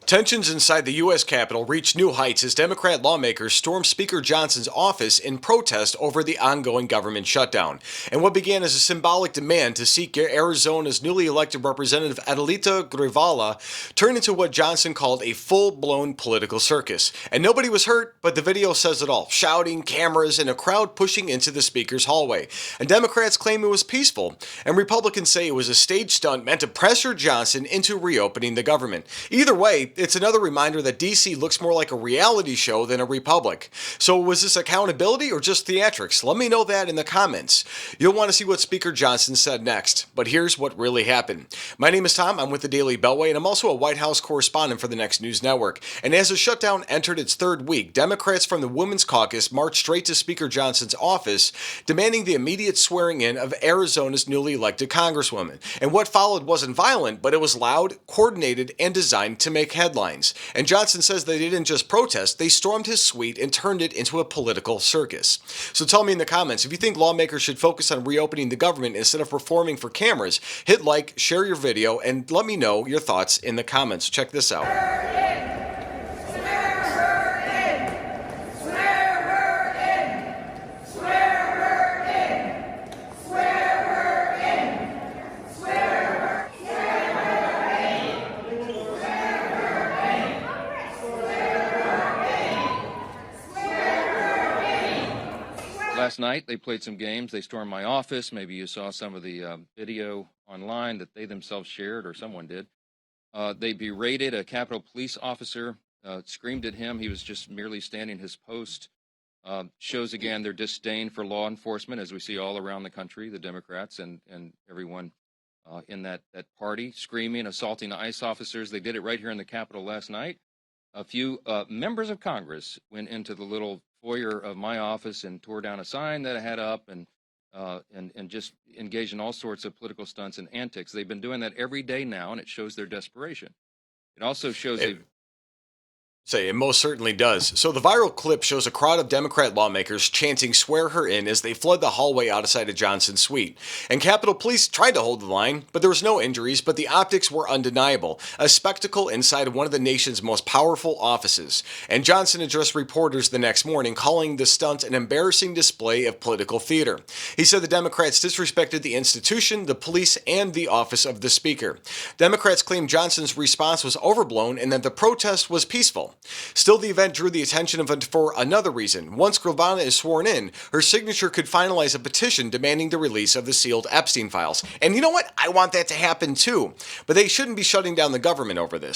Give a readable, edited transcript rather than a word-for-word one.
Tensions inside the U.S. Capitol reached new heights as Democrat lawmakers stormed Speaker Johnson's office in protest over the ongoing government shutdown. And what began as a symbolic demand to seek Arizona's newly elected Representative Adelita Grijalva turned into what Johnson called a full-blown political circus. And nobody was hurt, but the video says it all. Shouting, cameras, and a crowd pushing into the Speaker's hallway. And Democrats claim it was peaceful, and Republicans say it was a stage stunt meant to pressure Johnson into reopening the government. Either way, it's another reminder that D.C. looks more like a reality show than a republic. So was this accountability or just theatrics? Let me know that in the comments. You'll want to see what Speaker Johnson said next, but here's what really happened. My name is Tom, I'm with the Daily Beltway, and I'm also a White House correspondent for the Next News Network. And as the shutdown entered its third week, Democrats from the Women's Caucus marched straight to Speaker Johnson's office, demanding the immediate swearing in of Arizona's newly elected Congresswoman. And what followed wasn't violent, but it was loud, coordinated, and designed to make headlines. And Johnson says they didn't just protest, they stormed his suite and turned it into a political circus. So tell me in the comments, if you think lawmakers should focus on reopening the government instead of performing for cameras, hit like, share your video, and let me know your thoughts in the comments. Check this out. Last night, they played some games. They stormed my office. Maybe you saw some of the video online that they themselves shared, or someone did. They berated a Capitol Police officer, screamed at him. He was just merely standing his post. Shows again their disdain for law enforcement, as we see all around the country, the Democrats and everyone in that party, screaming, assaulting ICE officers. They did it right here in the Capitol last night. A few members of Congress went into the little foyer of my office and tore down a sign that I had up and just engaged in all sorts of political stunts and antics. They've been doing that every day now, and it shows their desperation. It also shows It most certainly does. So the viral clip shows a crowd of Democrat lawmakers chanting "swear her in" as they flood the hallway outside of Johnson's suite. And Capitol Police tried to hold the line, but there was no injuries, but the optics were undeniable. A spectacle inside one of the nation's most powerful offices. And Johnson addressed reporters the next morning, calling the stunt an embarrassing display of political theater. He said the Democrats disrespected the institution, the police, and the office of the Speaker. Democrats claim Johnson's response was overblown and that the protest was peaceful. Still, the event drew the attention of for another reason. Once Grijalva is sworn in, her signature could finalize a petition demanding the release of the sealed Epstein files. And you know what? I want that to happen too. But they shouldn't be shutting down the government over this.